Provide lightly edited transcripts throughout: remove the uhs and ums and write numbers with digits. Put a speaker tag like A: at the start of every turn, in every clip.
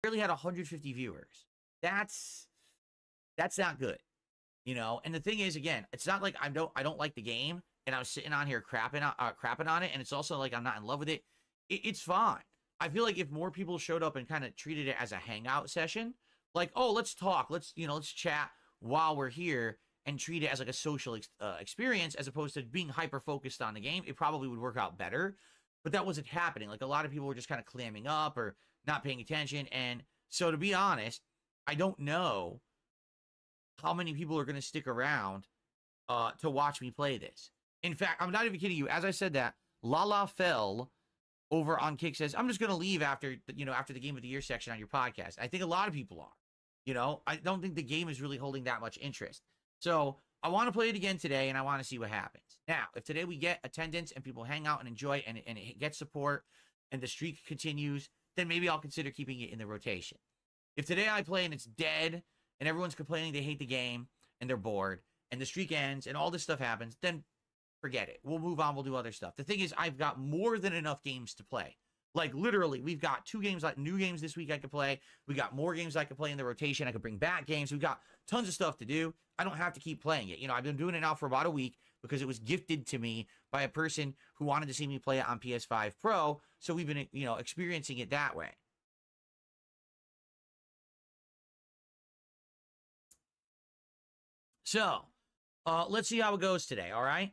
A: barely had 150 viewers. That's not good, you know. And the thing is, again, it's not like I don't like the game and I'm sitting on here crapping on it, and it's also like I'm not in love with it. It's fine. I feel like if more people showed up and kind of treated it as a hangout session, like, oh, let's talk, let's chat while we're here, and treat it as like a social experience as opposed to being hyper focused on the game, it probably would work out better. But that wasn't happening. Like, a lot of people were just kind of clamming up or not paying attention. And so, to be honest, I don't know how many people are going to stick around to watch me play this. In fact, I'm not even kidding you. As I said that, Lala Fell over on Kick says, I'm just going to leave after the Game of the Year section on your podcast. I think a lot of people are. You know, I don't think the game is really holding that much interest. So I want to play it again today, and I want to see what happens. Now, if today we get attendance and people hang out and enjoy and it gets support and the streak continues, then maybe I'll consider keeping it in the rotation. If today I play and it's dead and everyone's complaining they hate the game and they're bored and the streak ends and all this stuff happens, then forget it. We'll move on. We'll do other stuff. The thing is, I've got more than enough games to play. Like, literally, we've got 2 games, like new games this week I could play. We got more games I could play in the rotation. I could bring back games. We've got tons of stuff to do. I don't have to keep playing it. You know, I've been doing it now for about a week because it was gifted to me by a person who wanted to see me play it on PS5 Pro. So we've been, you know, experiencing it that way. So, let's see how it goes today, all right?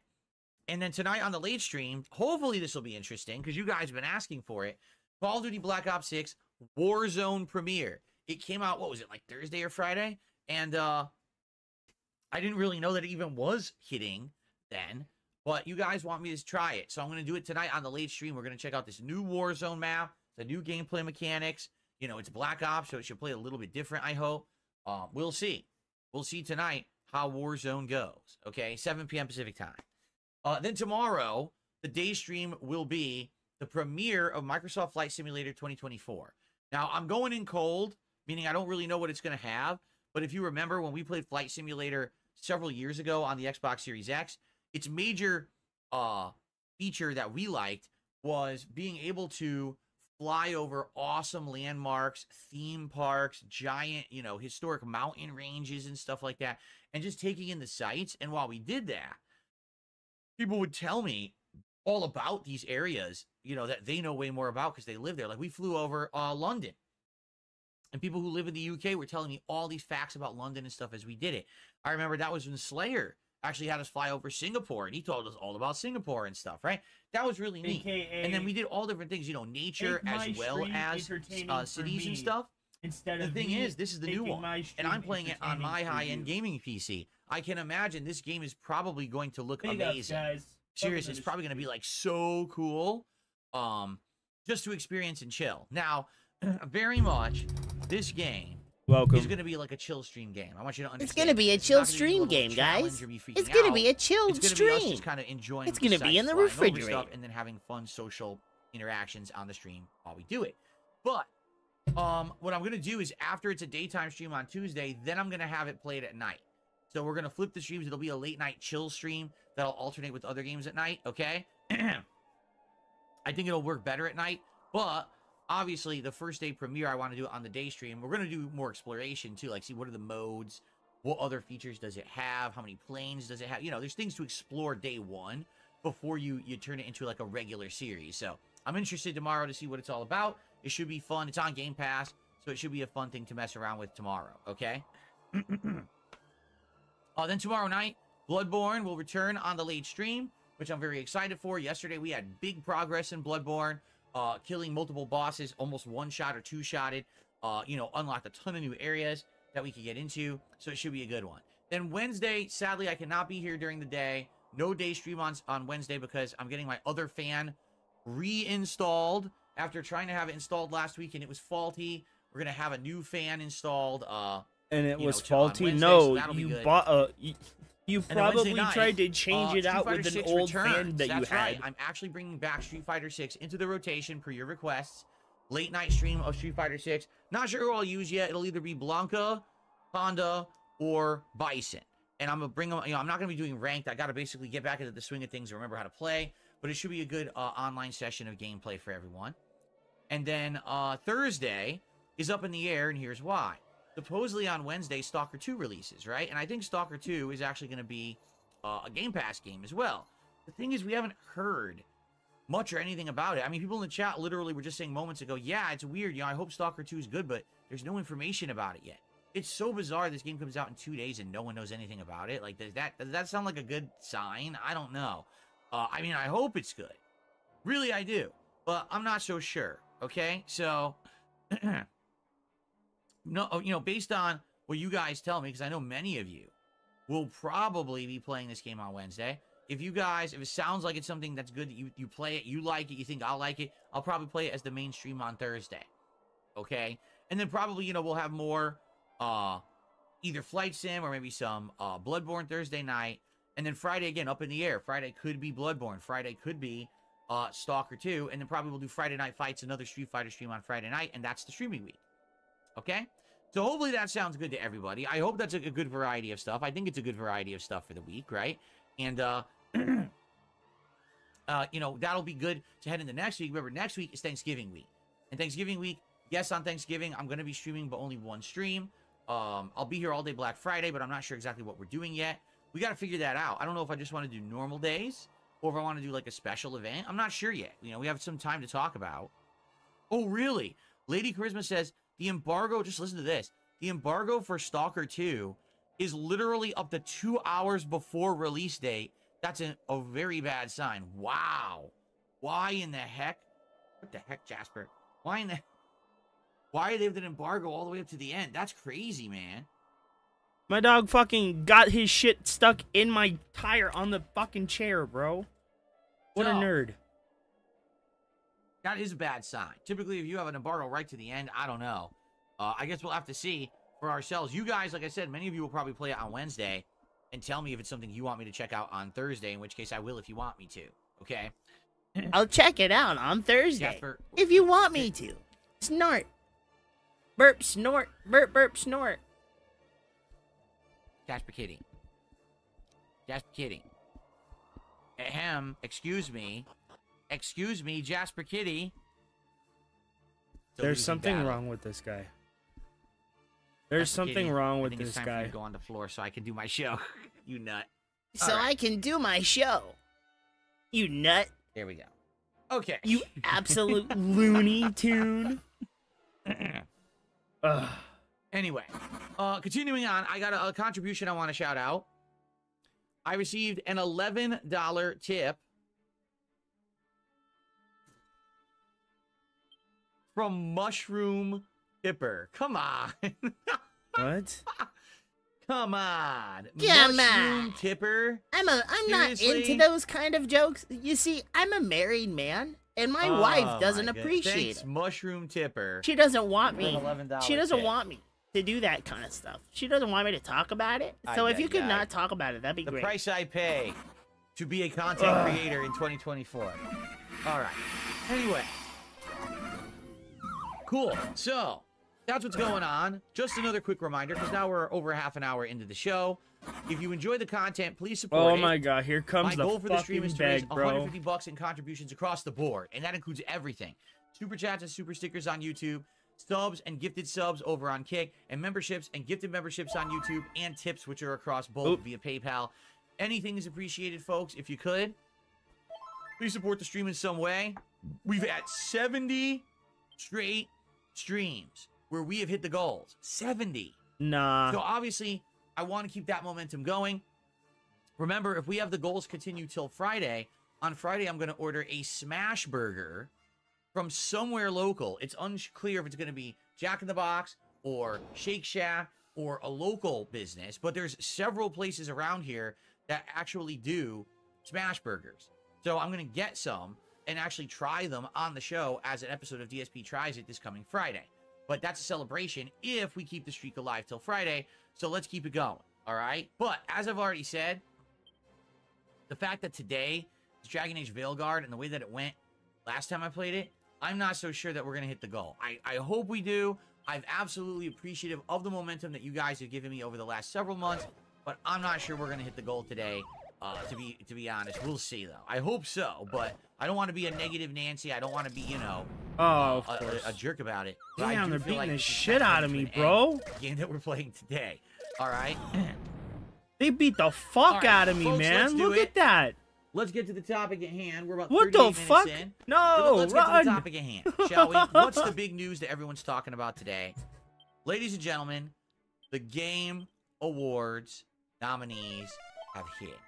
A: And then tonight on the late stream, hopefully this will be interesting because you guys have been asking for it. Call of Duty Black Ops 6 Warzone premiere. It came out, what was it, like Thursday or Friday? And I didn't really know that it even was hitting then. But you guys want me to try it. So I'm going to do it tonight on the late stream. We're going to check out this new Warzone map, the new gameplay mechanics. You know, it's Black Ops, so it should play a little bit different, I hope. We'll see. We'll see tonight how Warzone goes. Okay, 7 p.m. Pacific time. Then tomorrow, the day stream will be the premiere of Microsoft Flight Simulator 2024. Now, I'm going in cold, meaning I don't really know what it's going to have. But if you remember, when we played Flight Simulator several years ago on the Xbox Series X, its major feature that we liked was being able to fly over awesome landmarks, theme parks, giant, you know, historic mountain ranges and stuff like that, and just taking in the sights. And while we did that, people would tell me all about these areas, you know, that they know way more about because they live there. Like, we flew over London, and people who live in the UK were telling me all these facts about London and stuff as we did it. I remember that was when Slayer actually had us fly over Singapore, and he told us all about Singapore and stuff, right? That was really neat.
B: AKA,
A: and then we did all different things, you know, nature as well as cities and stuff.
B: Instead
A: the thing is, this is the new one, and I'm playing it on my high-end gaming PC. I can imagine this game is probably going to look amazing. Seriously, it's probably going to be like so cool, just to experience and chill. Now, very much, this game is going to be like a chill stream game. I want you to understand.
C: It's going to be a chill stream game, guys. It's going to be a chilled stream.
A: It's going to be us just kind of enjoying.
C: It's going to be in the refrigerator
A: and then having fun social interactions on the stream while we do it. But what I'm going to do is, after it's a daytime stream on Tuesday, then I'm going to have it played at night. So we're going to flip the streams. It'll be a late night chill stream that'll alternate with other games at night, okay? I think it'll work better at night, but obviously the first day premiere, I want to do it on the day stream. We're going to do more exploration too, like see what are the modes, what other features does it have, how many planes does it have? You know, there's things to explore day one before you turn it into like a regular series. So I'm interested tomorrow to see what it's all about. It should be fun. It's on Game Pass, so it should be a fun thing to mess around with tomorrow, okay? Then tomorrow night, Bloodborne will return on the late stream, which I'm very excited for. Yesterday, we had big progress in Bloodborne, killing multiple bosses, almost one-shot or two-shotted, you know, unlocked a ton of new areas that we could get into, so it should be a good one. Then Wednesday, sadly, I cannot be here during the day. No day stream on Wednesday because I'm getting my other fan reinstalled after trying to have it installed last week, and it was faulty. We're going to have a new fan installed,
B: and it was faulty.
A: Wednesday,
B: no,
A: so
B: you bought you probably
A: night,
B: tried to change it out with an old fan that you had.
A: Right. I'm actually bringing back Street Fighter 6 into the rotation per your requests. Late night stream of Street Fighter 6. Not sure who I'll use yet. It'll either be Blanca, Honda, or Bison. And I'm gonna bring them. You know, I'm not gonna be doing ranked. I gotta basically get back into the swing of things and remember how to play. But it should be a good online session of gameplay for everyone. And then Thursday, is up in the air, and here's why. Supposedly on Wednesday, Stalker 2 releases, right? And I think Stalker 2 is actually going to be a Game Pass game as well. The thing is, we haven't heard much or anything about it. I mean, people in the chat literally were just saying moments ago, yeah, it's weird. You know, I hope Stalker 2 is good, but there's no information about it yet. It's so bizarre this game comes out in 2 days and no one knows anything about it. Like, does that sound like a good sign? I don't know. I mean, I hope it's good. Really, I do. But I'm not so sure, okay? So, no, you know, based on what you guys tell me, because I know many of you will probably be playing this game on Wednesday. If it sounds like it's something that's good, that you play it, you like it, you think I'll like it, I'll probably play it as the main stream on Thursday, okay? And then probably, you know, we'll have more either Flight Sim or maybe some Bloodborne Thursday night. And then Friday, again, up in the air. Friday could be Bloodborne. Friday could be Stalker 2. And then probably we'll do Friday Night Fights, another Street Fighter stream on Friday night. And that's the streaming week. Okay? So hopefully that sounds good to everybody. I hope that's a good variety of stuff. I think it's a good variety of stuff for the week, right? And, you know, that'll be good to head into next week. Remember, next week is Thanksgiving week. And Thanksgiving week, yes, on Thanksgiving, I'm going to be streaming, but only one stream. I'll be here all day Black Friday, but I'm not sure exactly what we're doing yet. We got to figure that out. I don't know if I just want to do normal days or if I want to do like a special event. I'm not sure yet. You know, we have some time to talk about. Oh, really? Lady Charisma says the embargo, just listen to this. The embargo for Stalker 2 is literally up to 2 hours before release date. That's a very bad sign. Wow. Why in the heck? What the heck, Jasper? Why are they with an embargo all the way up to the end? That's crazy, man.
B: My dog fucking got his shit stuck in my tire on the fucking chair, bro. What a nerd.
A: That is a bad sign. Typically, if you have an embargo right to the end, I don't know. I guess we'll have to see for ourselves. You guys, like I said, many of you will probably play it on Wednesday and tell me if it's something you want me to check out on Thursday, in which case I will if you want me to, okay?
C: I'll check it out on Thursday,
A: Jasper,
C: if you want me to. Snort. Burp, snort. Burp, burp, snort.
A: Jasper Kitty. Jasper Kitty. Ahem, excuse me. Excuse me, Jasper Kitty.
B: There's something wrong with this guy. There's something wrong with this guy.
A: I think it's time for you to go on the floor so I can do my show. You nut.
C: So I can do my show. You nut.
A: There we go. Okay.
B: You absolute Looney Tune.
A: Anyway, continuing on, I got a contribution I want to shout out. I received an $11 tip from Mushroom Tipper. Come on.
B: What?
A: Come on.
C: Come
A: Mushroom
C: on.
A: Tipper.
C: I'm not into those kind of jokes. You see, I'm a married man, and my wife doesn't appreciate
A: Thanks,
C: it.
A: Mushroom Tipper.
C: She doesn't want me.
A: $11
C: She doesn't
A: tip.
C: want me to do that kind of stuff. She doesn't want me to talk about it. So if you could not talk about it, that'd be great.
A: The price I pay to be a content creator in 2024. All right. Anyway. Cool. So, that's what's going on. Just another quick reminder, because now we're over half an hour into the show. If you enjoy the content, please support it.
B: Oh my god, here comes the
A: goal for the stream is to raise
B: bro.
A: $150 in contributions across the board, and that includes everything. Super chats and super stickers on YouTube, subs and gifted subs over on Kick, and memberships and gifted memberships on YouTube, and tips, which are across both via PayPal. Anything is appreciated, folks. If you could, please support the stream in some way. We've had 70 straight streams where we have hit the goals. 70.
B: Nah.
A: So obviously, I want to keep that momentum going. Remember, if we have the goals continue till Friday, on Friday I'm going to order a smash burger from somewhere local. It's unclear if it's going to be Jack in the Box or Shake Shack or a local business, but there's several places around here that actually do smash burgers. So I'm going to get some and actually try them on the show as an episode of DSP Tries It this coming Friday. But that's a celebration if we keep the streak alive till Friday, so let's keep it going, all right? But as I've already said, the fact that today is Dragon Age Veilguard and the way that it went last time I played it, I'm not so sure that we're going to hit the goal. I hope we do. I'm absolutely appreciative of the momentum that you guys have given me over the last several months, but I'm not sure we're going to hit the goal today. To be honest, we'll see though. I hope so, but I don't want to be a negative Nancy. I don't want to be, you know,
B: of course.
A: a jerk about it. But I
B: Damn,
A: do
B: they're
A: feel
B: beating
A: like
B: the
A: this is
B: shit
A: kinda
B: out of
A: coming
B: me,
A: to an
B: bro.
A: end, the game that we're playing today. All right.
B: They beat the fuck
A: right,
B: out of me,
A: folks,
B: man.
A: let's do
B: Look
A: it.
B: at that.
A: Let's get to the topic at hand. We're about
B: What
A: 38
B: the
A: minutes
B: fuck?
A: in.
B: No,
A: Let's get to
B: run.
A: the topic at hand, shall we? What's the big news that everyone's talking about today? Ladies and gentlemen, the Game Awards nominees have hit.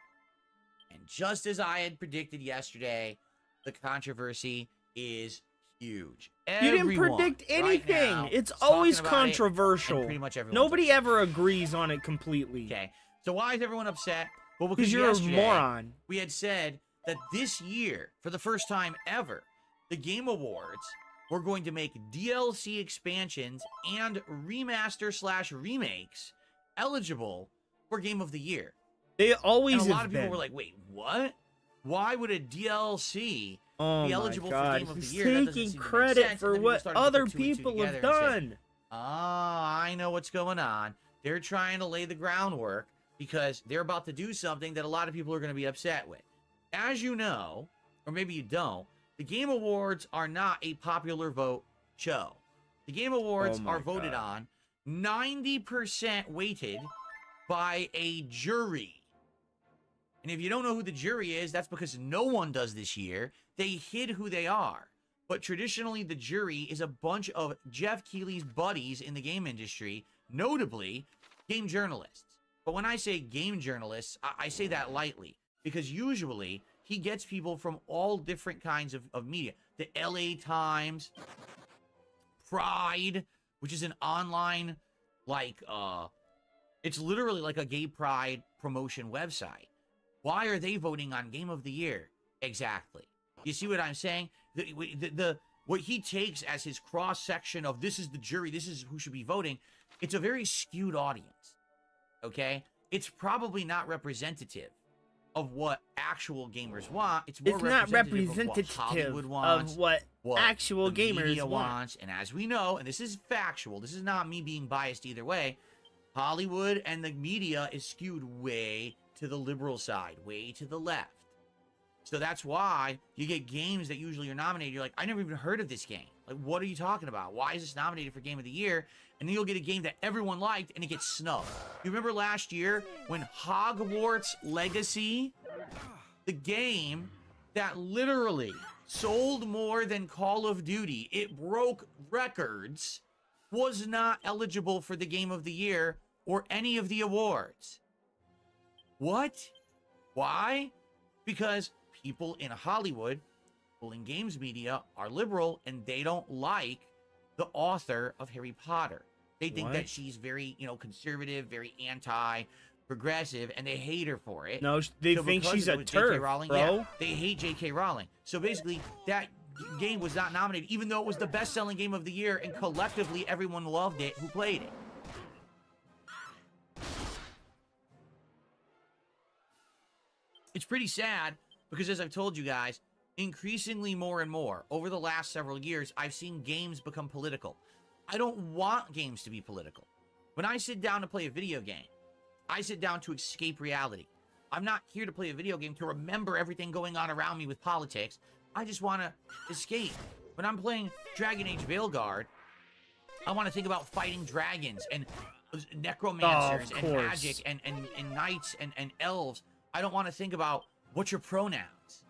A: And just as I had predicted yesterday, the controversy is huge.
B: You didn't predict anything.
A: Right now
B: It's
A: is
B: always
A: talking about it,
B: controversial.
A: and pretty much everyone's
B: Nobody
A: upset.
B: ever agrees on it completely.
A: Okay, so why is everyone upset? Well, because
B: Because you're a
A: yesterday,
B: moron.
A: we had said that this year, for the first time ever, the Game Awards were going to make DLC expansions and remaster/remakes eligible for Game of the Year.
B: They always
A: And a
B: have
A: lot of people
B: been.
A: were like, wait, what? Why would a DLC
B: Oh
A: be
B: my
A: eligible for
B: God.
A: Game of the
B: He's
A: Year? That doesn't
B: taking
A: seem to make
B: credit
A: sense. And
B: for
A: then
B: what
A: started to put
B: other
A: 2 and 2
B: people have
A: together and said,
B: done.
A: I know what's going on. They're trying to lay the groundwork because they're about to do something that a lot of people are going to be upset with. As you know, or maybe you don't, the Game Awards are not a popular vote show. The Game Awards are voted on 90% weighted by a jury. And if you don't know who the jury is, that's because no one does this year. They hid who they are. But traditionally, the jury is a bunch of Jeff Keighley's buddies in the game industry, notably game journalists. But when I say game journalists, I say that lightly, because usually he gets people from all different kinds of media. The LA Times, Pride, which is an online, like, it's literally like a gay pride promotion website. Why are they voting on Game of the Year? Exactly. You see what I'm saying? What he takes as his cross-section of this is the jury, this is who should be voting, it's a very skewed audience. Okay? It's probably not representative of what actual gamers want. It's more
B: not
A: representative of what Hollywood wants,
B: of what actual
A: the
B: gamers
A: media
B: want.
A: wants. And as we know, and this is factual, this is not me being biased either way, Hollywood and the media is skewed way to the liberal side, way to the left. So that's why you get games that usually are nominated. You're like, I never even heard of this game. Like, what are you talking about? Why is this nominated for Game of the Year? And then you'll get a game that everyone liked and it gets snubbed. You remember last year when Hogwarts Legacy, the game that literally sold more than Call of Duty, it broke records, was not eligible for the Game of the Year or any of the awards. What? Why? Because people in Hollywood, people in games media are liberal and they don't like the author of Harry Potter. They think that she's very, conservative, very anti-progressive, and they hate her for it.
B: No, they think she's a turf, bro.
A: Yeah, they hate J.K. Rowling. So basically, that game was not nominated, even though it was the best-selling game of the year, and collectively everyone loved it who played it. It's pretty sad because, as I've told you guys, increasingly more and more over the last several years, I've seen games become political. I don't want games to be political. When I sit down to play a video game, I sit down to escape reality. I'm not here to play a video game to remember everything going on around me with politics. I just want to escape. When I'm playing Dragon Age Veilguard, I want to think about fighting dragons and necromancers and magic and knights and elves. I don't want to think about what's your pronouns.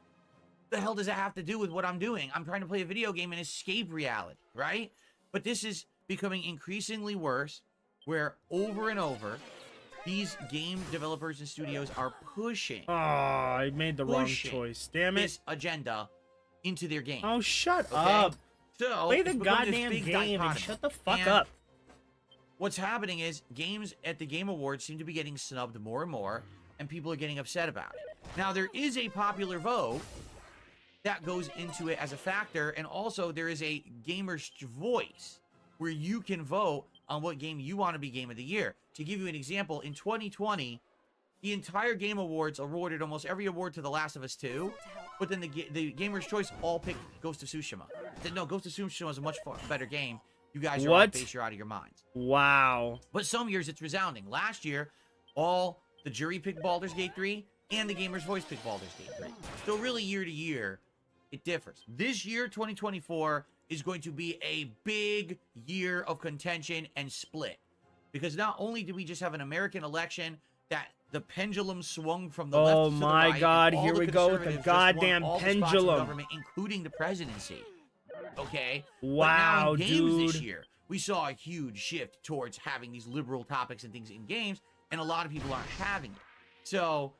A: What the hell does that have to do with what I'm doing? I'm trying to play a video game and escape reality, right? But this is becoming increasingly worse, where over and over, these game developers and studios are pushing.
B: Oh, I made the wrong choice. Damn it.
A: This agenda into their game.
B: Oh, shut up.
A: So,
B: play the goddamn game and shut the fuck up.
A: What's happening is games at the Game Awards seem to be getting snubbed more and more, and people are getting upset about it. Now, there is a popular vote that goes into it as a factor, and also there is a gamer's voice where you can vote on what game you want to be Game of the Year. To give you an example, in 2020, the entire Game Awards awarded almost every award to The Last of Us 2, but then the gamer's choice all picked Ghost of Tsushima. No, Ghost of Tsushima is a much better game. You guys are off base, you're out of your minds.
B: Wow.
A: But some years it's resounding. Last year, all the jury picked Baldur's Gate 3, and the gamer's voice picked Baldur's Gate 3. So really, year to year, it differs. This year, 2024, is going to be a big year of contention and split. Because not only did we just have an American election that the pendulum swung from the left to the right.
B: Oh my God,
A: and all
B: here
A: the
B: we go with the
A: conservatives just won
B: goddamn
A: all the spots in
B: pendulum.
A: government, including the presidency. Okay?
B: Wow,
A: but now in games
B: dude.
A: this year, we saw a huge shift towards having these liberal topics and things in games, and a lot of people aren't having it. So,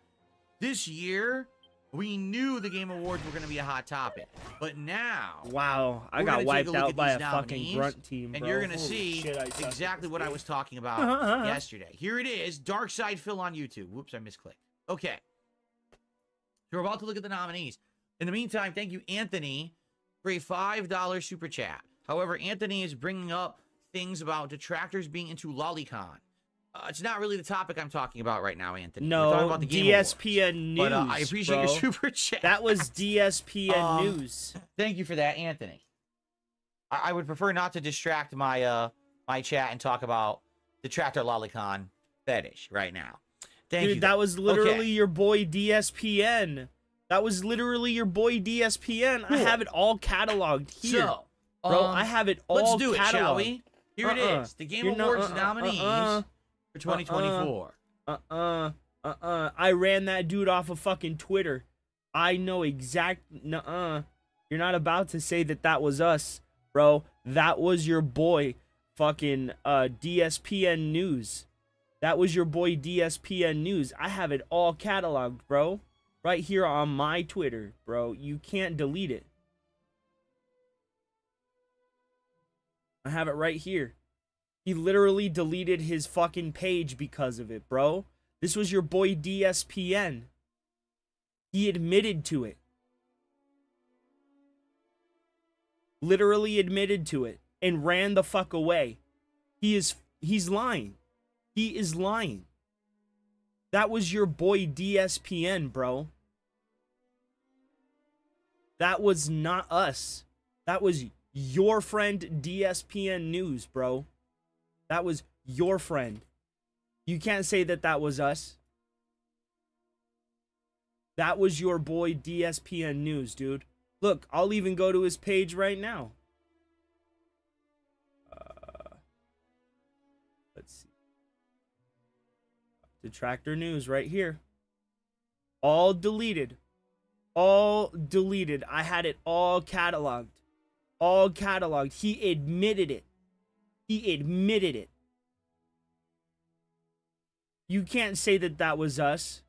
A: this year, we knew the Game Awards were going to be a hot topic. But now...
B: Wow, I
A: we're
B: got
A: gonna take
B: wiped
A: a look
B: out
A: at
B: by
A: these
B: a fucking
A: nominees,
B: grunt team, bro.
A: and you're going to
B: Holy
A: see
B: shit, I suck at
A: exactly
B: this
A: what I
B: game.
A: was talking about yesterday. Here it is, DarkSydeDrill on YouTube. Whoops, I misclicked. Okay. So we're about to look at the nominees. In the meantime, thank you, Anthony, for a $5 super chat. However, Anthony is bringing up things about detractors being into lolicon. It's not really the topic I'm talking about right now, Anthony. We're talking
B: No,
A: about the Game
B: DSPN
A: Awards.
B: News,
A: But I appreciate
B: bro.
A: your super chat.
B: That was DSPN News.
A: Thank you for that, Anthony. I would prefer not to distract my my chat and talk about detractor lolicon fetish right now. Thank you.
B: Dude, that was literally
A: Okay.
B: your boy DSPN. That was literally your boy DSPN.
A: Cool.
B: I have it all cataloged here.
A: So,
B: bro, I have it all
A: let's do it,
B: cataloged.
A: shall we? Here it is. The Game Awards nominees for 2024.
B: I ran that dude off of fucking Twitter. I know exact. You're not about to say that that was us, bro. That was your boy, fucking DSPN News. That was your boy DSPN News. I have it all cataloged, bro. Right here on my Twitter, bro. You can't delete it. I have it right here. He literally deleted his fucking page because of it, bro. This was your boy DSPN. He admitted to it. Literally admitted to it and ran the fuck away. He's lying. He is lying. That was your boy DSPN, bro. That was not us. That was your friend DSPN News, bro. That was your friend. You can't say that that was us. That was your boy DSPN News, dude. Look, I'll even go to his page right now. Let's see. Detractor News right here. All deleted. All deleted. I had it all cataloged. All cataloged. He admitted it. He admitted it. You can't say that that was us.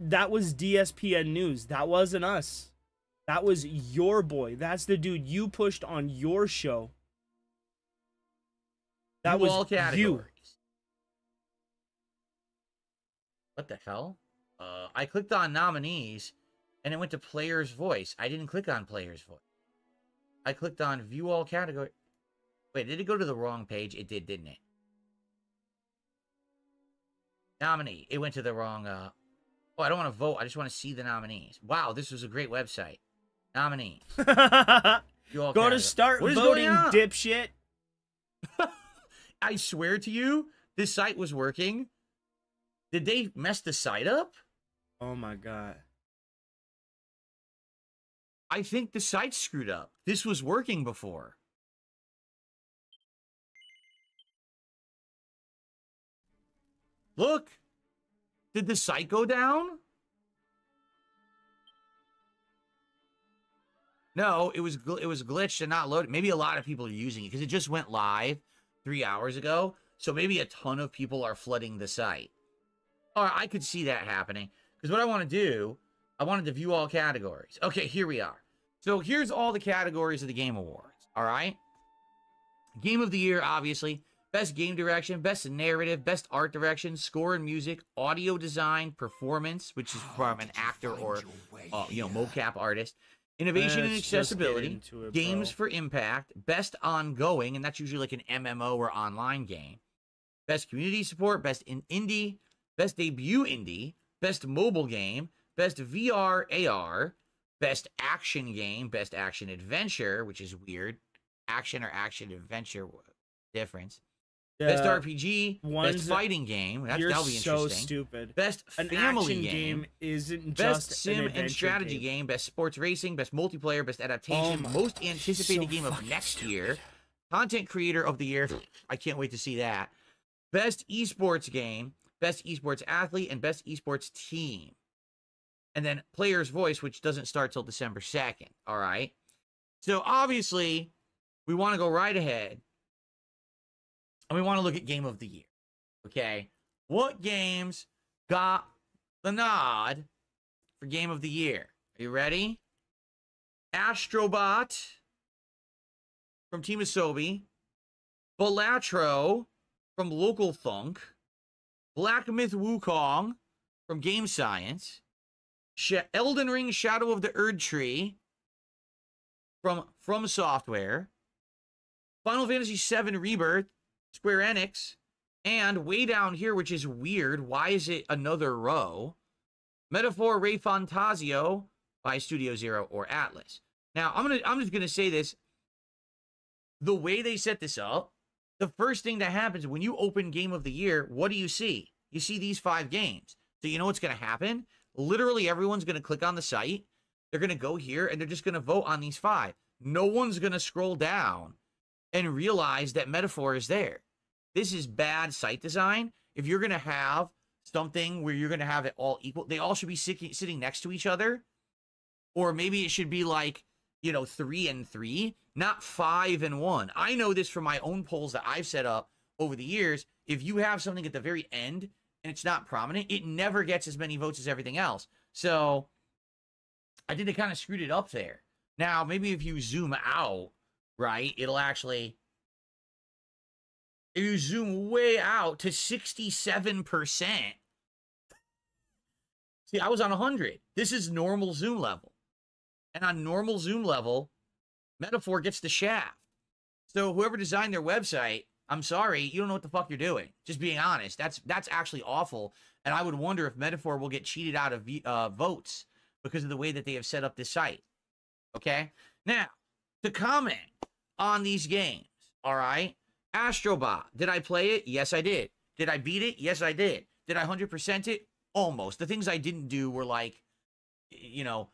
B: That was DSPN News. That wasn't us. That was your boy. That's the dude you pushed on your show. That was
A: all categories.
B: you.
A: What the hell? I clicked on nominees and it went to player's voice. I didn't click on player's voice. I clicked on view all category. Wait, did it go to the wrong page? It did, didn't it? Nominee. It went to the wrong, oh, I don't want to vote. I just want to see the nominees. Wow, this was a great website. Nominees.
B: Go to start voting, dipshit.
A: I swear to you, this site was working. Did they mess the site up?
B: Oh my god.
A: I think the site screwed up. This was working before. Look. Did the site go down? No, it was glitched and not loaded. Maybe a lot of people are using it because it just went live 3 hours ago. So maybe a ton of people are flooding the site. Or I could see that happening. Because what I want to do, I wanted to view all categories. Okay, here we are. So here's all the categories of the Game Awards. All right? Game of the Year, obviously. Best Game Direction, Best Narrative, Best Art Direction, Score and Music, Audio Design, Performance, which is from an actor or, mocap artist. Innovation and Accessibility, Games for Impact, Best Ongoing, and that's usually like an MMO or online game. Best Community Support, Best Indie, Best Debut Indie, Best Mobile Game, Best VR AR, Best Action Game, Best Action Adventure, which is weird. action or action adventure difference. Best RPG, best fighting game. That'll be interesting.
B: So stupid.
A: Best family
B: game isn't
A: best
B: just
A: sim
B: an
A: and strategy game. Best sports racing, best multiplayer, best adaptation, most anticipated game of next year. Content creator of the year. I can't wait to see that. Best esports game, best esports athlete, and best esports team. And then player's voice, which doesn't start till December 2nd. All right. So obviously, we want to go right ahead. And we want to look at game of the year. Okay. What games got the nod for game of the year? Are you ready? Astrobot from Team Asobi. Balatro from Local Thunk. Black Myth Wukong from Game Science. Elden Ring Shadow of the Erd Tree from Software. Final Fantasy VII Rebirth, Square Enix. And way down here, which is weird, why is it another row? Metaphor Re Fantasio by Studio Zero or Atlas. Now, I'm just gonna say this. The way they set this up, the first thing that happens when you open Game of the Year, what do you see? You see these 5 games. So you know what's gonna happen? Literally everyone's gonna click on the site. They're gonna go here and they're just gonna vote on these 5. No one's gonna scroll down and realize that Metaphor is there. This is bad site design. If you're gonna have something where you're gonna have it all equal, they all should be sitting next to each other. Or maybe it should be like, you know, 3 and 3, not 5 and 1. I know this from my own polls that I've set up over the years. If you have something at the very end and it's not prominent, it never gets as many votes as everything else. So I think they kind of screwed it up there. Now, maybe if you zoom out, right, it'll actually, if you zoom way out to 67%. See, I was on 100. This is normal zoom level. And on normal zoom level, Metaphor gets the shaft. So whoever designed their website, I'm sorry, you don't know what the fuck you're doing. Just being honest. That's actually awful. And I would wonder if Metaphor will get cheated out of votes because of the way that they have set up this site. Okay? Now, to comment on these games, all right? Astrobot, did I play it? Yes, I did. Did I beat it? Yes, I did. Did I 100% it? Almost. The things I didn't do were like, you know,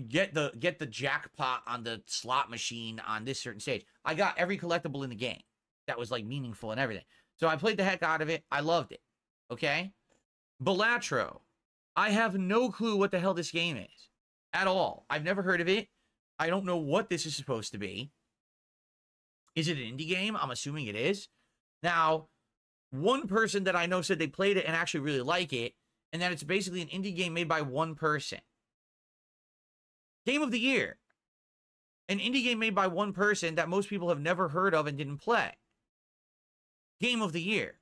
A: get the jackpot on the slot machine on this certain stage. I got every collectible in the game that was like meaningful and everything. So I played the heck out of it. I loved it. Okay? Balatro. I have no clue what the hell this game is at all. I've never heard of it. I don't know what this is supposed to be. Is it an indie game? I'm assuming it is. Now, one person that I know said they played it and actually really like it, and that it's basically an indie game made by one person. Game of the Year. An indie game made by one person that most people have never heard of and didn't play. Game of the Year.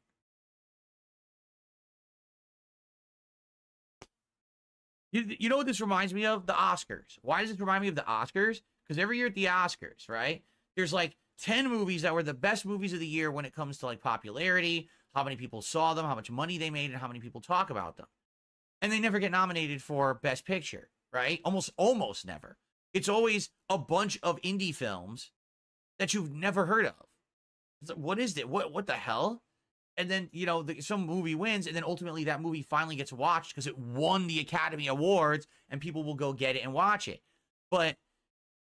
A: You know what this reminds me of? The Oscars. Why does this remind me of the Oscars? Because every year at the Oscars, right, there's like 10 movies that were the best movies of the year when it comes to like popularity, how many people saw them, how much money they made, and how many people talk about them. And they never get nominated for Best Picture, right? Almost never. It's always a bunch of indie films that you've never heard of. It's like, what is it? What the hell? And then, you know, some movie wins, and then ultimately that movie finally gets watched because it won the Academy Awards, and people will go get it and watch it. But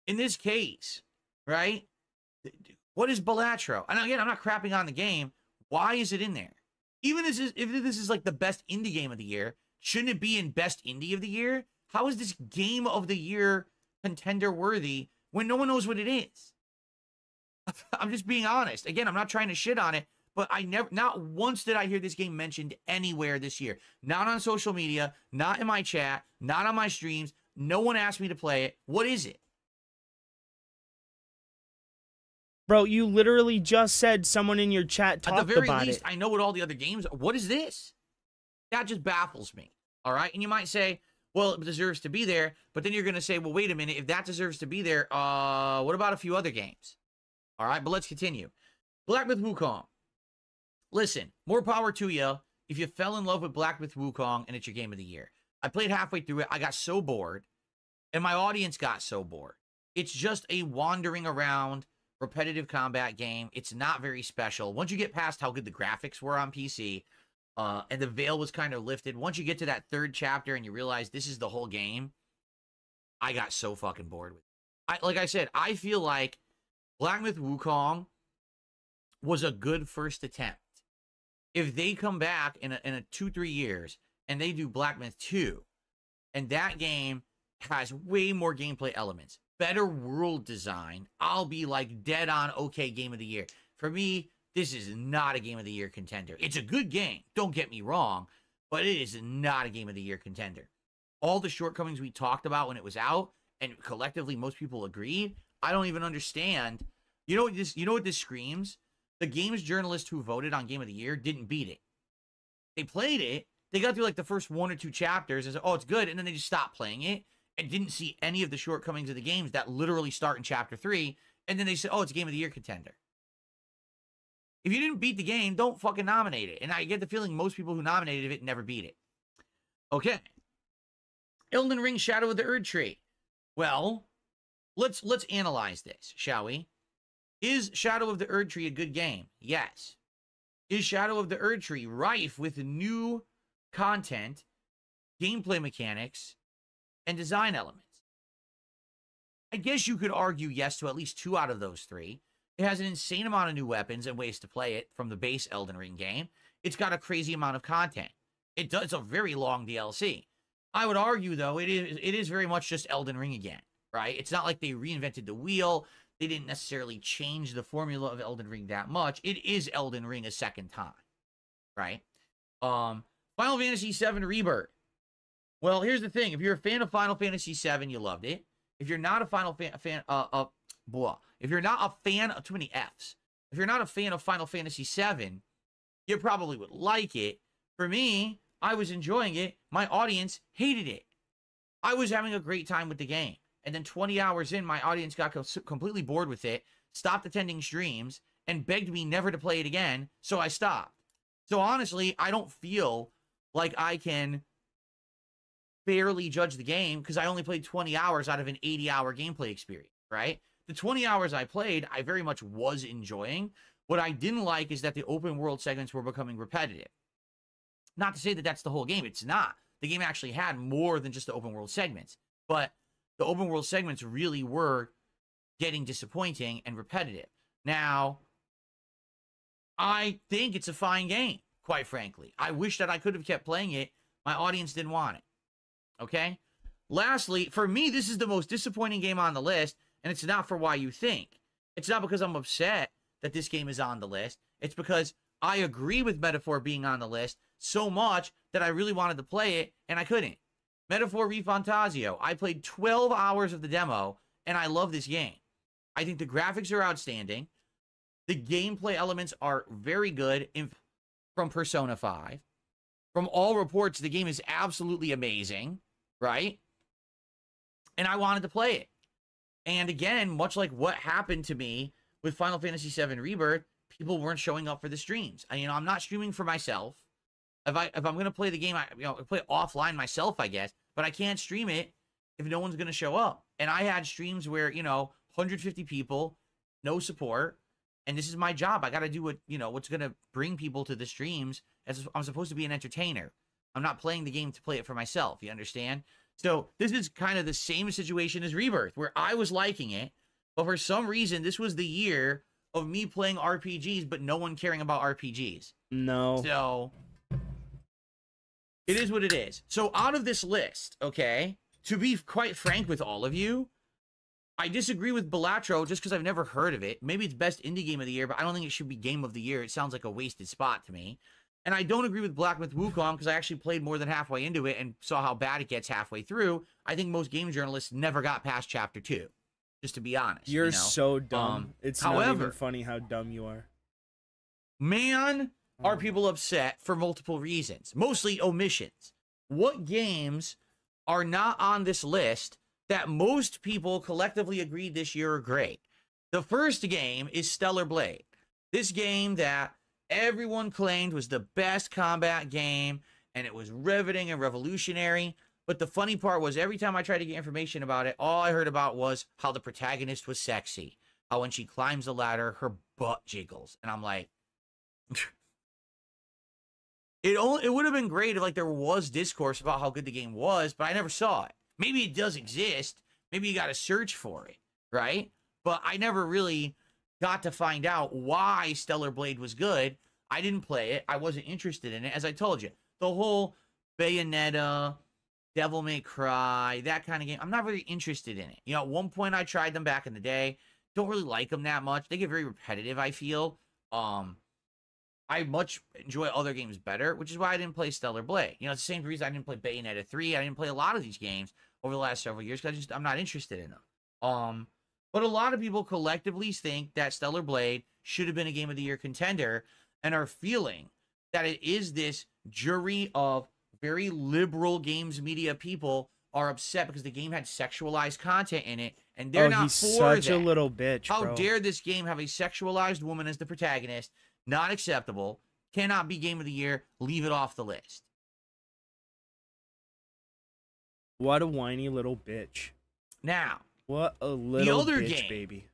A: in this case, right, what is Balatro? And again, I'm not crapping on the game. Why is it in there? Even if this is like the best indie game of the year, shouldn't it be in best indie of the year? How is this game of the year contender worthy when no one knows what it is? I'm just being honest. Again, I'm not trying to shit on it, but not once did I hear this game mentioned anywhere this year. Not on social media, not in my chat, not on my streams. No one asked me to play it. What is it?
B: Bro, you literally just said someone in your chat talked about it. At the very least,
A: I know what all the other games are. What is this? That just baffles me. All right? And you might say, well, it deserves to be there. But then you're going to say, well, wait a minute. If that deserves to be there, what about a few other games? All right? But let's continue. Black Myth Wukong. Listen, more power to you if you fell in love with Black Myth Wukong and it's your game of the year. I played halfway through it. I got so bored. And my audience got so bored. It's just a wandering around repetitive combat game. It's not very special. Once you get past how good the graphics were on PC, and the veil was kind of lifted, once you get to that third chapter and you realize this is the whole game, I got so fucking bored with it. Like I said, I feel like Black Myth Wukong was a good first attempt. If they come back in a 2-3 years and they do Black Myth 2, and that game has way more gameplay elements, better world design, I'll be like dead on okay game of the year. For me, this is not a game of the year contender. It's a good game, don't get me wrong, but it is not a game of the year contender. All the shortcomings we talked about when it was out, and collectively most people agreed, I don't even understand. You know what this screams? The games journalist who voted on game of the year didn't beat it. They played it, they got through like the first 1 or 2 chapters and said, oh, it's good, and then they just stopped playing it and didn't see any of the shortcomings of the games that literally start in chapter 3, and then they said, oh, it's a game of the year contender. If you didn't beat the game, don't fucking nominate it. And I get the feeling most people who nominated it never beat it. Okay. Elden Ring Shadow of the Erdtree. Well, let's analyze this, shall we? Is Shadow of the Erdtree a good game? Yes. Is Shadow of the Erdtree rife with new content, gameplay mechanics, and design elements? I guess you could argue yes to at least 2 out of those 3. It has an insane amount of new weapons and ways to play it from the base Elden Ring game. It's got a crazy amount of content. It's a very long DLC. I would argue, though, it is very much just Elden Ring again, right? It's not like they reinvented the wheel. They didn't necessarily change the formula of Elden Ring that much. It is Elden Ring a second time, right? Final Fantasy VII Rebirth. Well, here's the thing. If you're a fan of Final Fantasy VII, you loved it. If you're not a if you're not a fan of too many Fs, if you're not a fan of Final Fantasy VII, you probably would like it. For me, I was enjoying it. My audience hated it. I was having a great time with the game. And then 20 hours in, my audience got completely bored with it, stopped attending streams, and begged me never to play it again, so I stopped. So honestly, I don't feel like I can fairly judge the game because I only played 20 hours out of an 80-hour gameplay experience, right? The 20 hours I played, I very much was enjoying. What I didn't like is that the open world segments were becoming repetitive. Not to say that that's the whole game. It's not. The game actually had more than just the open world segments. But the open world segments really were getting disappointing and repetitive. Now, I think it's a fine game, quite frankly. I wish that I could have kept playing it. My audience didn't want it. Okay? Lastly, for me, this is the most disappointing game on the list, and it's not for why you think. It's not because I'm upset that this game is on the list. It's because I agree with Metaphor being on the list so much that I really wanted to play it, and I couldn't. Metaphor ReFantasio. I played 12 hours of the demo, and I love this game. I think the graphics are outstanding. The gameplay elements are very good from Persona 5. From all reports, the game is absolutely amazing, right? And I wanted to play it. And again, much like what happened to me with Final Fantasy VII Rebirth, people weren't showing up for the streams. I'm not streaming for myself. If I'm going to play the game, I play it offline myself, I guess. But I can't stream it if no one's going to show up. And I had streams where, 150 people, no support. And this is my job. I got to do what's going to bring people to the streams. As I'm supposed to be an entertainer. I'm not playing the game to play it for myself. You understand? So this is kind of the same situation as Rebirth, where I was liking it. But for some reason, this was the year of me playing RPGs, but no one caring about RPGs.
B: No.
A: So it is what it is. So out of this list, okay, to be quite frank with all of you, I disagree with Balatro just because I've never heard of it. Maybe it's best indie game of the year, but I don't think it should be game of the year. It sounds like a wasted spot to me. And I don't agree with Black Myth Wukong because I actually played more than halfway into it and saw how bad it gets halfway through. I think most game journalists never got past chapter 2, just to be honest.
B: You're so dumb. It's not even funny how dumb you are.
A: Man, are people upset for multiple reasons, mostly omissions. What games are not on this list that most people collectively agreed this year are great? The first game is Stellar Blade. This game that everyone claimed was the best combat game, and it was riveting and revolutionary. But the funny part was every time I tried to get information about it, all I heard about was how the protagonist was sexy. how when she climbs the ladder, her butt jiggles. And I'm like, it would have been great if like there was discourse about how good the game was, but I never saw it. Maybe it does exist. Maybe you got to search for it, right? But I never really got to find out why Stellar Blade was good. I didn't play it. I wasn't interested in it. As I told you, the whole Bayonetta, Devil May Cry, that kind of game, I'm not really interested in it. You know, at one point I tried them back in the day. Don't really like them that much. They get very repetitive, I feel. I much enjoy other games better, which is why I didn't play Stellar Blade. You know, it's the same reason I didn't play Bayonetta 3. I didn't play a lot of these games over the last several years because I'm not interested in them. But a lot of people collectively think that Stellar Blade should have been a Game of the Year contender and are feeling that it is this jury of very liberal games media people are upset because the game had sexualized content in it, and they're not
B: he's
A: for
B: such
A: that.
B: a little bitch,
A: How
B: bro.
A: dare this game have a sexualized woman as the protagonist? Not acceptable. Cannot be Game of the Year. Leave it off the list.
B: What a whiny little bitch.
A: Now,
B: What a little
A: other
B: bitch,
A: game
B: baby.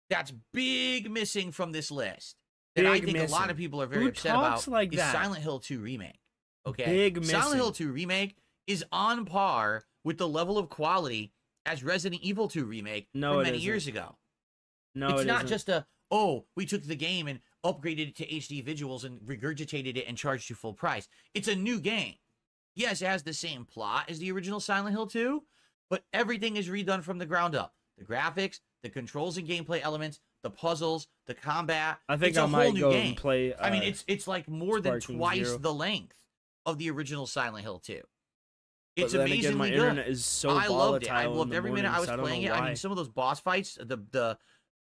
A: that's big missing from this list that
B: Big
A: I think a lot
B: missing.
A: of people are very
B: Who
A: upset
B: talks
A: about
B: like
A: is
B: that?
A: Silent Hill 2 Remake. Okay?
B: Big
A: Silent Hill
B: missing.
A: 2 Remake is on par with the level of quality as Resident Evil 2 Remake
B: No,
A: from
B: it
A: many
B: isn't.
A: years ago.
B: No,
A: It's
B: it
A: not
B: isn't.
A: just we took the game and upgraded it to HD visuals and regurgitated it and charged you full price. It's a new game. Yes, it has the same plot as the original Silent Hill 2, but everything is redone from the ground up. The graphics, the controls and gameplay elements, the puzzles, the combat.
B: I think
A: it's
B: I
A: a
B: might
A: whole new
B: go
A: game.
B: and play.
A: I mean, it's like more than
B: Sparking
A: twice
B: Zero.
A: the length of the original Silent Hill 2.
B: But
A: It's
B: then
A: amazingly
B: again, my
A: good.
B: internet is so
A: I loved it. I
B: volatile in
A: loved
B: the
A: every minute I
B: mornings,
A: was
B: don't
A: playing
B: know
A: it. I
B: why.
A: mean, some of those boss fights,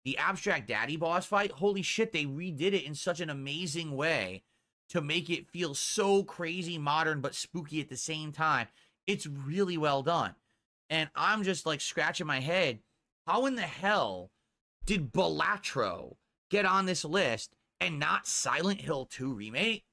A: the abstract daddy boss fight, holy shit, they redid it in such an amazing way to make it feel so crazy modern but spooky at the same time. It's really well done. And I'm just like scratching my head. How in the hell did Balatro get on this list and not Silent Hill 2 Remake?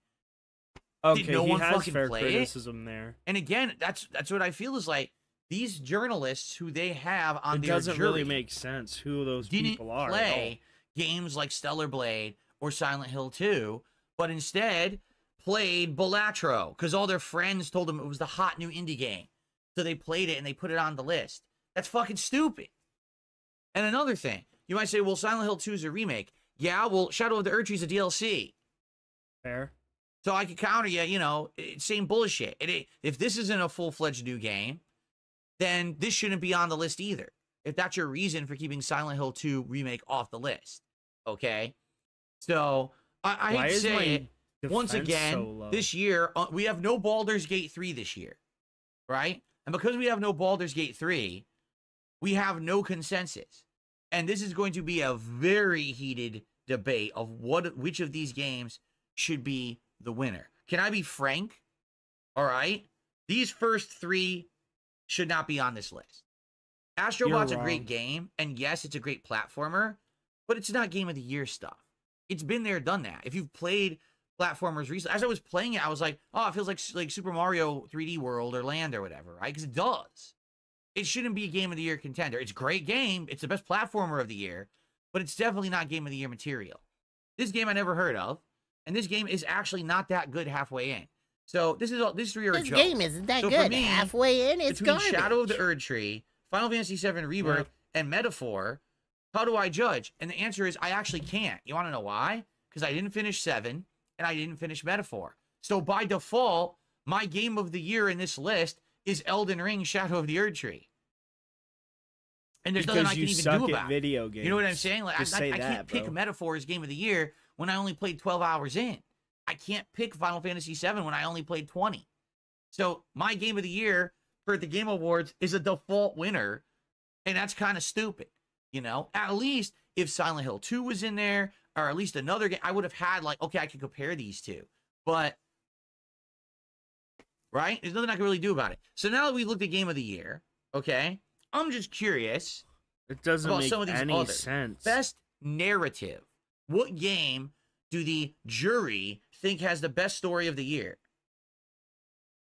B: Okay,
A: no
B: he
A: one
B: has
A: fucking
B: fair
A: play it?
B: criticism there.
A: And again, that's what I feel is like these journalists who they have on
B: It
A: their
B: doesn't
A: jury
B: really make sense who those
A: didn't
B: people are.
A: play games like Stellar Blade or Silent Hill 2, but instead played Balatro because all their friends told them it was the hot new indie game. So they played it and they put it on the list. That's fucking stupid. And another thing, you might say, well, Silent Hill 2 is a remake. Yeah, well, Shadow of the Erdtree is a DLC.
B: Fair.
A: So I could counter you, you know, same bullshit. If this isn't a full-fledged new game, then this shouldn't be on the list either. If that's your reason for keeping Silent Hill 2 Remake off the list. Okay? So, I hate to say it, once again, this year, we have no Baldur's Gate 3 this year. Right? And because we have no Baldur's Gate 3, we have no consensus. And this is going to be a very heated debate of which of these games should be the winner. Can I be frank? All right? These first three should not be on this list. Astrobot's a great game, and yes, it's a great platformer, but it's not Game of the Year stuff. It's been there, done that. If you've played platformers recently, as I was playing it, I was like, oh, it feels like Super Mario 3D World or Land or whatever, right? Because it does. It shouldn't be a Game of the Year contender. It's a great game. It's the best platformer of the year, but it's definitely not Game of the Year material. This game I never heard of, and this game is actually not that good halfway in. So these three are a
C: This
A: joke.
C: game isn't that
A: So
C: good.
A: for me,
C: Halfway in, it's
A: between
C: garbage.
A: Shadow of the Erdtree, Final Fantasy VII Rebirth, and Metaphor, how do I judge? And the answer is I actually can't. You want to know why? Because I didn't finish 7, and I didn't finish Metaphor. So by default, my game of the year in this list is Elden Ring Shadow of the Erdtree. And there's nothing I can even do about it.
B: Video games.
A: You know what I'm saying? Like I
B: that,
A: can't pick
B: bro.
A: Metaphor as game of the year when I only played 12 hours in. I can't pick Final Fantasy VII when I only played 20. So my game of the year for the Game Awards is a default winner, and that's kind of stupid. You know, at least if Silent Hill 2 was in there, or at least another game, I would have had like, okay, I could compare these two. But, right? There's nothing I can really do about it. So now that we've looked at Game of the Year, okay, I'm just curious
B: It doesn't
A: about
B: make
A: some of these
B: any
A: other
B: sense.
A: best narrative. What game do the jury think has the best story of the year?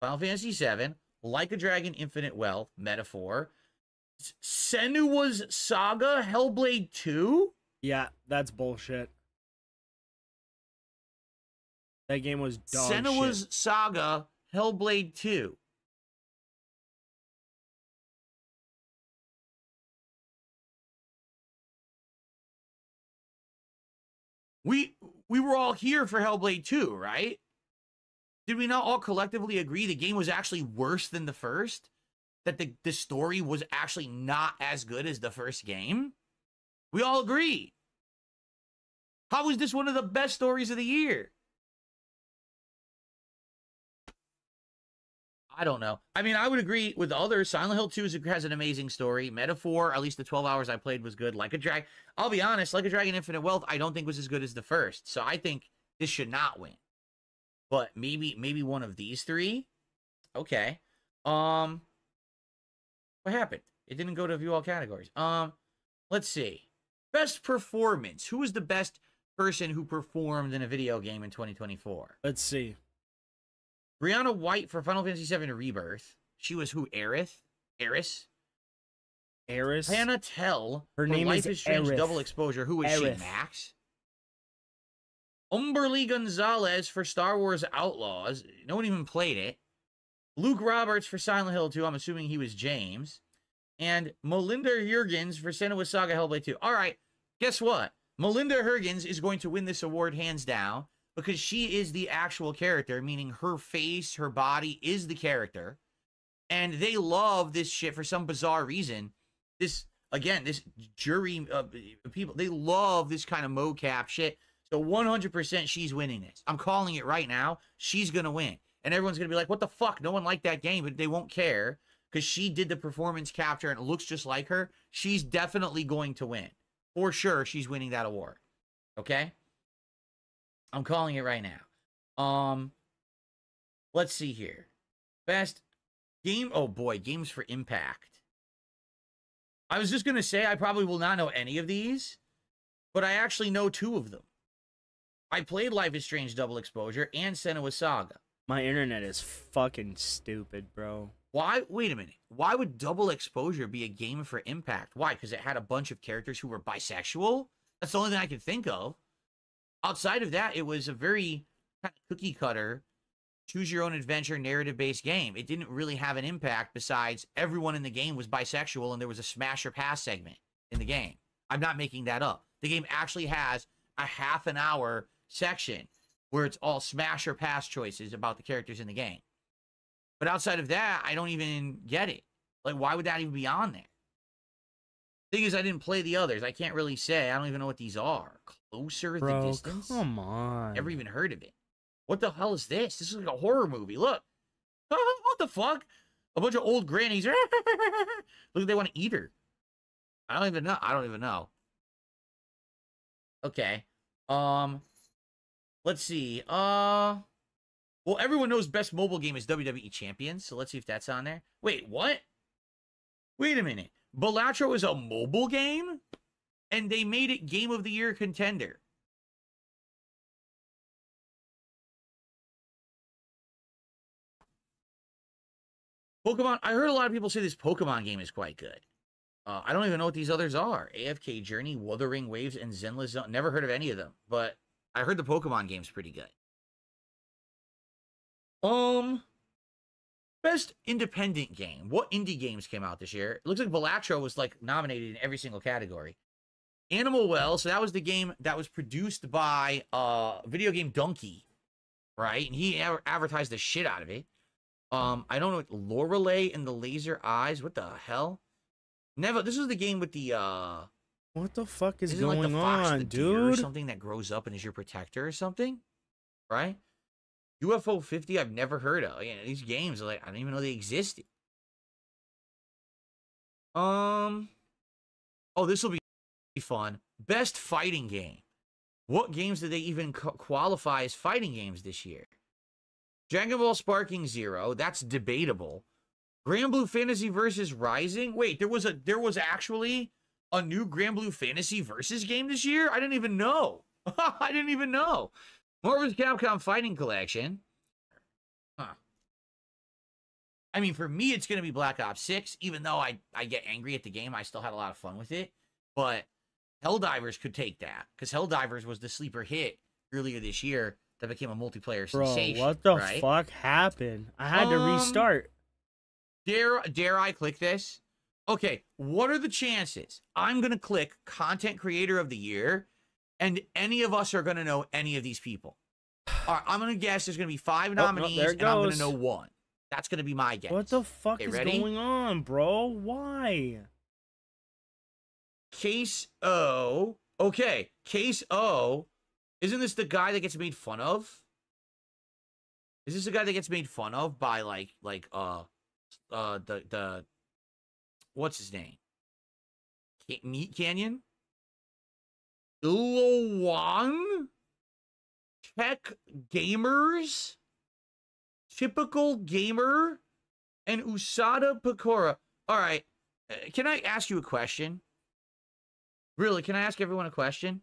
A: Final Fantasy VII, Like a Dragon, Infinite Wealth, Metaphor, Senua's Saga, Hellblade 2?
B: Yeah, that's bullshit. That game was dog
A: Senua's
B: shit.
A: Saga Hellblade 2. We were all here for Hellblade 2, right? Did we not all collectively agree the game was actually worse than the first? That the story was actually not as good as the first game? We all agree. How is this one of the best stories of the year? I don't know. I mean, I would agree with others. Silent Hill 2 has an amazing story. Metaphor, at least the 12 hours I played, was good. Like a Dragon, I'll be honest, Like a Dragon Infinite Wealth, I don't think was as good as the first. So I think this should not win. But maybe one of these three. Okay. What happened? It didn't go to view all categories. Let's see. Best performance. Who was the best person who performed in a video game in 2024?
B: Let's see.
A: Brianna White for Final Fantasy VII Rebirth. She was who? Aerith? Eris? Hannah Tell.
B: Her name
A: Life
B: is
A: Strange
B: Aerith.
A: Double Exposure. Who is
B: Aerith.
A: she? Max? Umberly Gonzalez for Star Wars Outlaws. No one even played it. Luke Roberts for Silent Hill 2. I'm assuming he was James. And Melinda Jurgens for Senua's Saga Hellblade 2. All right, guess what? Melinda Jurgens is going to win this award hands down because she is the actual character, meaning her face, her body is the character. And they love this shit for some bizarre reason. This jury of people, they love this kind of mocap shit. So 100% she's winning this. I'm calling it right now. She's going to win. And everyone's going to be like, what the fuck? No one liked that game, but they won't care because she did the performance capture and it looks just like her. She's definitely going to win. For sure, she's winning that award. Okay? I'm calling it right now. Let's see here. Best game. Oh boy, games for impact. I was just going to say I probably will not know any of these, but I actually know two of them. I played Life is Strange Double Exposure and Senua's Saga.
B: My internet is fucking stupid, bro.
A: Why? Wait a minute. Why would Double Exposure be a game for impact? Why? Because it had a bunch of characters who were bisexual? That's the only thing I can think of. Outside of that, it was a very kind of cookie cutter, choose your own adventure, narrative-based game. It didn't really have an impact besides everyone in the game was bisexual and there was a smash or pass segment in the game. I'm not making that up. The game actually has a half an hour section where it's all smash or pass choices about the characters in the game. But outside of that, I don't even get it. Like, why would that even be on there? Thing is, I didn't play the others. I can't really say. I don't even know what these are. Closer the Distance?
B: Come on.
A: Never even heard of it. What the hell is this? This is like a horror movie. Look. What the fuck? A bunch of old grannies. Look, they want to eat her. I don't even know. Okay. Let's see. Well, everyone knows best mobile game is WWE Champions, so let's see if that's on there. Wait, what? Wait a minute. Balatro is a mobile game? And they made it Game of the Year contender. Pokemon, I heard a lot of people say this Pokemon game is quite good. I don't even know what these others are. AFK Journey, Wuthering Waves, and Zenless Zone. Never heard of any of them, but I heard the Pokemon game's pretty good. Best independent game. What indie games came out this year? It looks like Balatro was like nominated in every single category. Animal Well, so that was the game that was produced by Video Game Donkey, right? And he advertised the shit out of it. I don't know, Lorelei and the Laser Eyes. What the hell? Never. This was the game with the
B: what the fuck is
A: isn't
B: going
A: like the fox,
B: on,
A: the deer or
B: dude?
A: something that grows up and is your protector or something, right? UFO 50, I've never heard of. Yeah, these games, like, I don't even know they existed. Oh, this will be fun. Best fighting game. What games did they even qualify as fighting games this year? Dragon Ball Sparking Zero, that's debatable. Grand Blue Fantasy versus Rising. Wait, there was actually a new Grand Blue Fantasy versus game this year? I didn't even know. I didn't even know. Marvel's Capcom Fighting Collection. Huh. I mean, for me, it's going to be Black Ops 6. Even though I get angry at the game, I still had a lot of fun with it. But Helldivers could take that because Helldivers was the sleeper hit earlier this year that became a multiplayer
B: Bro,
A: sensation.
B: what the
A: right?
B: fuck happened? I had to restart.
A: Dare I click this? Okay, what are the chances I'm going to click Content Creator of the Year and any of us are going to know any of these people? All right, I'm going to guess there's going to be 5 nominees and I'm going to know 1. That's going to be my guess.
B: What the fuck is
A: ready?
B: going on, bro? Why?
A: Case O. Okay, Case O. Isn't this the guy that gets made fun of? Is this the guy that gets made fun of by the what's his name? Meat Canyon? Wang? Tech Gamers? Typical Gamer? And Usada Pecora. All right. Can I ask you a question? Really, can I ask everyone a question?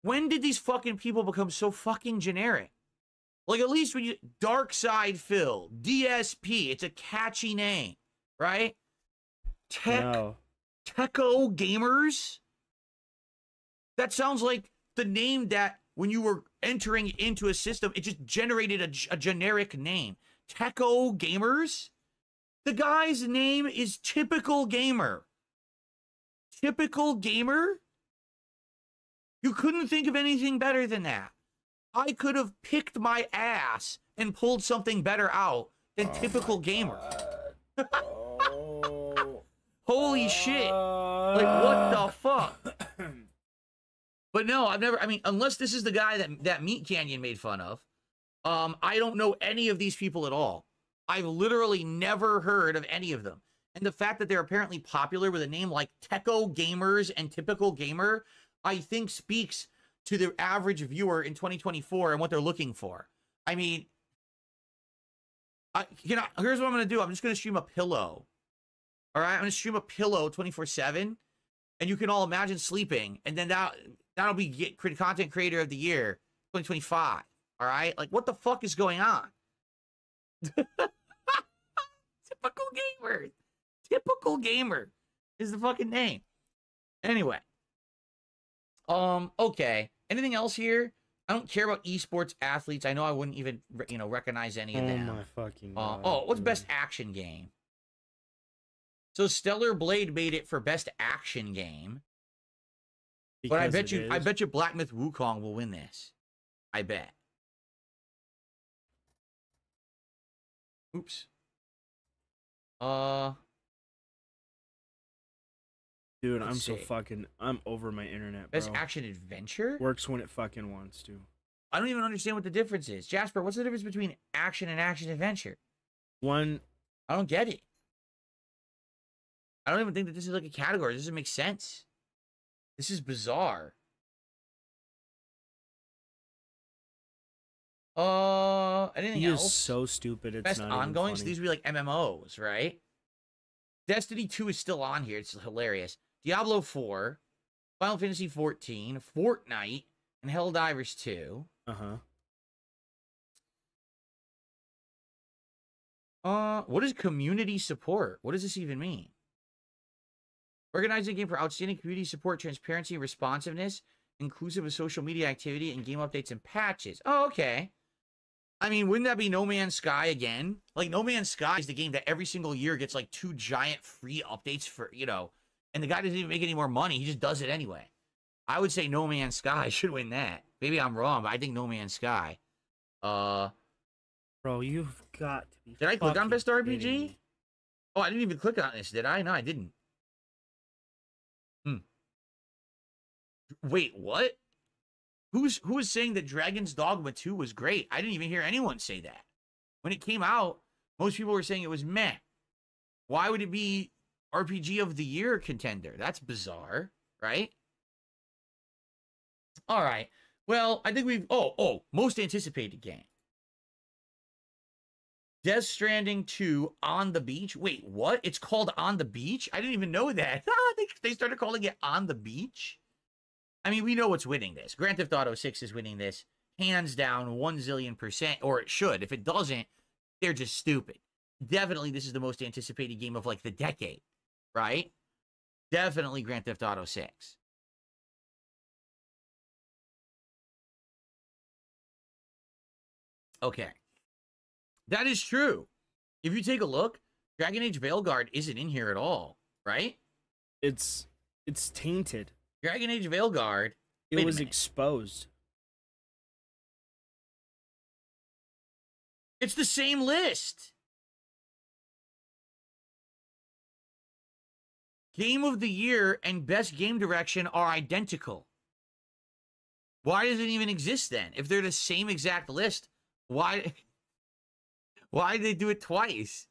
A: When did these fucking people become so fucking generic? Like, at least when you... DarkSydeDrill, DSP, it's a catchy name, right? Techo Gamers? That sounds like the name that, when you were entering into a system, it just generated a generic name. Techo Gamers? The guy's name is Typical Gamer. Typical Gamer? You couldn't think of anything better than that. I could have picked my ass and pulled something better out than Typical Gamer. Holy shit. Like, what the fuck? But no, I've never, I mean, unless this is the guy that Meat Canyon made fun of, I don't know any of these people at all. I've literally never heard of any of them. And the fact that they're apparently popular with a name like Techo Gamers and Typical Gamer, I think speaks to the average viewer in 2024 and what they're looking for. I mean, here's what I'm going to do. I'm just going to stream a pillow. All right? I'm going to stream a pillow 24/7, and you can all imagine sleeping, and then that'll be Content Creator of the Year 2025. All right? Like, what the fuck is going on? Typical Gamer. Typical Gamer is the fucking name. Anyway. Okay. Anything else here? I don't care about esports athletes. I know I wouldn't even, recognize any of them.
B: Oh my fucking God,
A: what's
B: dude.
A: best action game? So Stellar Blade made it for best action game. But I bet you Black Myth Wukong will win this. I bet. Oops.
B: Dude, I'm over my internet, bro.
A: Best action adventure?
B: Works when it fucking wants to.
A: I don't even understand what the difference is. Jasper, what's the difference between action and action adventure?
B: One.
A: I don't get it. I don't even think that this is like a category. This doesn't make sense. This is bizarre. Anything else?
B: He is so stupid. It's
A: Best
B: not
A: ongoing.
B: even
A: So
B: funny.
A: these would be like MMOs, right? Destiny 2 is still on here. It's hilarious. Diablo 4, Final Fantasy 14, Fortnite, and Helldivers 2. What is community support? What does this even mean? Organizing a game for outstanding community support, transparency, responsiveness, inclusive of social media activity, and game updates and patches. Oh, okay. I mean, wouldn't that be No Man's Sky again? Like, No Man's Sky is the game that every single year gets, like, 2 giant free updates for, and the guy doesn't even make any more money. He just does it anyway. I would say No Man's Sky should win that. Maybe I'm wrong, but I think No Man's Sky.
B: Bro, you've got to be.
A: Did I click on Best RPG?
B: Me.
A: Oh, I didn't even click on this, did I? No, I didn't. Wait, what? Who was saying that Dragon's Dogma 2 was great? I didn't even hear anyone say that. When it came out, most people were saying it was meh. Why would it be RPG of the Year contender? That's bizarre, right? All right. Well, I think we've... most anticipated game. Death Stranding 2 On the Beach. Wait, what? It's called On the Beach? I didn't even know that. They started calling it On the Beach? I mean, we know what's winning this. Grand Theft Auto 6 is winning this. Hands down, 1 zillion%. Or it should. If it doesn't, they're just stupid. Definitely, this is the most anticipated game of, like, the decade. Right? definitely Grand Theft Auto 6. Okay. That is true. If you take a look, Dragon Age Veilguard isn't in here at all, right?
B: It's tainted.
A: Dragon Age Veilguard.
B: It was exposed.
A: It's the same list. Game of the Year and Best Game Direction are identical. Why does it even exist then? If they're the same exact list, why did they do it twice?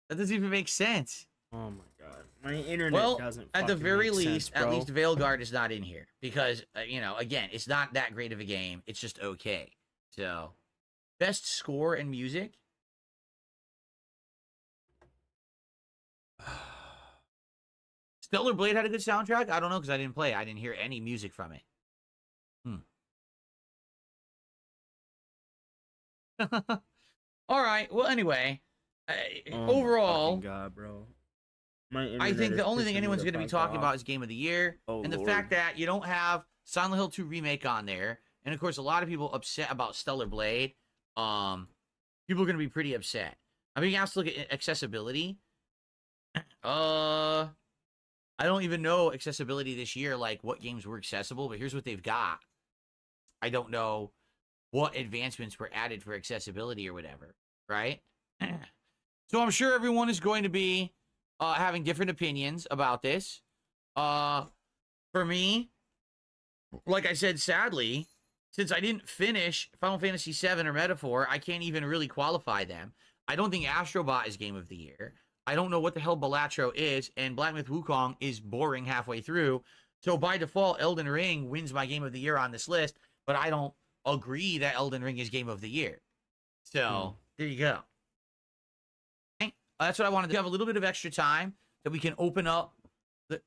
A: That doesn't even make sense.
B: Oh my god. My internet doesn't
A: at the very least,
B: sense,
A: at least Veilguard is not in here. Because, you know, again, it's not that great of a game. It's just okay. So, best score and music. Stellar Blade had a good soundtrack? I don't know because I didn't play it. I didn't hear any music from it. All right. Well, anyway, overall,
B: God, bro.
A: I think the only thing anyone's going to be talking about is Game of the Year. And the fact that you don't have Silent Hill 2 Remake on there. And, of course, a lot of people upset about Stellar Blade. People are going to be pretty upset. I'm being asked to look at accessibility. I don't even know accessibility this year, like what games were accessible, but here's what they've got. I don't know what advancements were added for accessibility or whatever, right? So I'm sure everyone is going to be having different opinions about this. For me, like I said, sadly, since I didn't finish Final Fantasy VII or Metaphor, I can't even really qualify them. I don't think Astrobot is Game of the Year. I don't know what the hell Balatro is, and Black Myth Wukong is boring halfway through. So by default, Elden Ring wins my Game of the Year on this list, but I don't agree that Elden Ring is Game of the Year. So, there you go. That's what I wanted to have a little bit of extra time that we can open up the...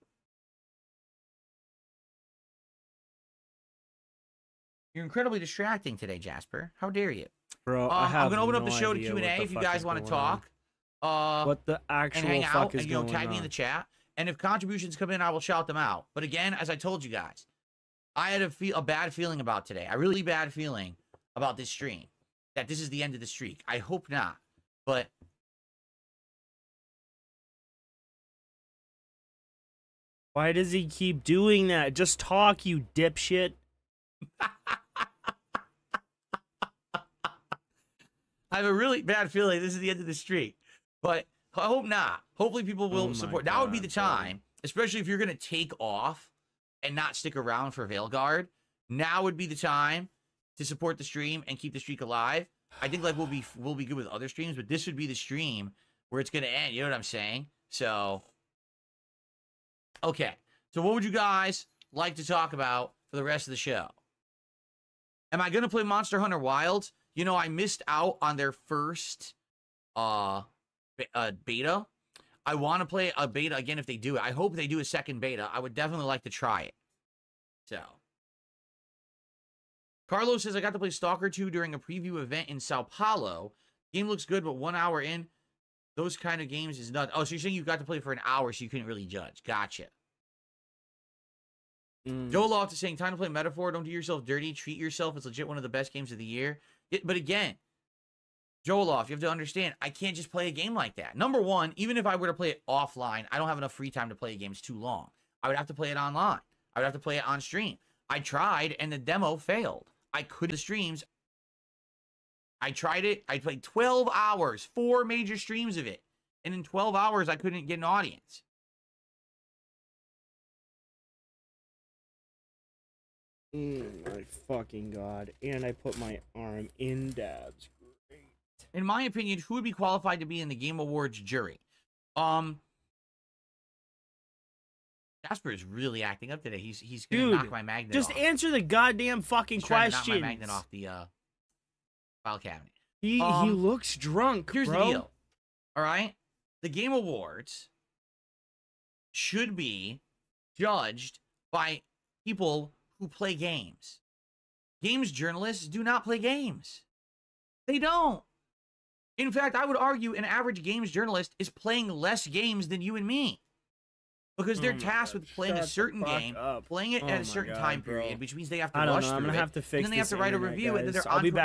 A: You're incredibly distracting today, Jasper. How dare you?
B: Bro,
A: I'm going to open up the show to Q&A if you guys want to talk.
B: What the actual
A: and hang
B: fuck
A: out
B: is
A: and,
B: going
A: tag me in the chat. And if contributions come in, I will shout them out. But again, as I told you guys, I had a bad feeling about today. A really bad feeling about this stream. That this is the end of the streak. I hope not. But
B: why does he keep doing that? Just talk, you dipshit.
A: I have a really bad feeling this is the end of the streak. But I hope not. Hopefully people will support. Now would be the time, especially if you're going to take off and not stick around for Veilguard. Now would be the time to support the stream and keep the streak alive. I think like we'll be good with other streams, but this would be the stream where it's going to end. You know what I'm saying? So, okay. So what would you guys like to talk about for the rest of the show? Am I going to play Monster Hunter Wilds? You know, I missed out on their first beta. I want to play a beta again if they do it. I hope they do a second beta. I would definitely like to try it. So, Carlos says, I got to play Stalker 2 during a preview event in Sao Paulo. Game looks good, but 1 hour in, those kind of games is nuts. Oh, so you're saying you got to play for an hour so you couldn't really judge. Gotcha. Joe Loft is saying, time to play Metaphor. Don't do yourself dirty. Treat yourself. It's legit one of the best games of the year. But again, Joeloff, you have to understand, I can't just play a game like that. Number one, even if I were to play it offline, I don't have enough free time to play a game. It's too long. I would have to play it online. I would have to play it on stream. I tried, and the demo failed. I couldn't the streams. I tried it. I played 12 hours, 4 major streams of it. And in 12 hours, I couldn't get an audience.
B: My fucking God. And I put my arm in dabs. Great.
A: In my opinion, who would be qualified to be in the Game Awards jury? Jasper is really acting up today. He's gonna knock my magnet
B: just
A: off.
B: Answer the goddamn fucking questions.
A: Knock my magnet off the file cabinet.
B: He looks drunk,
A: Here's
B: bro.
A: the deal. All right? The Game Awards should be judged by people who play games. Games journalists do not play games. They don't. In fact, I would argue an average games journalist is playing less games than you and me. Because they're
B: Oh my
A: tasked
B: God,
A: with playing a
B: shut the
A: certain
B: fuck
A: game,
B: up.
A: playing it
B: Oh
A: at
B: my
A: a certain
B: God,
A: time
B: bro.
A: period, which means they have to
B: I don't
A: rush
B: know.
A: through
B: I'm gonna
A: it,
B: have to fix
A: and then they have
B: this
A: to write a
B: internet,
A: review, and then
B: guys.
A: they're
B: I'll
A: on
B: be
A: to
B: back.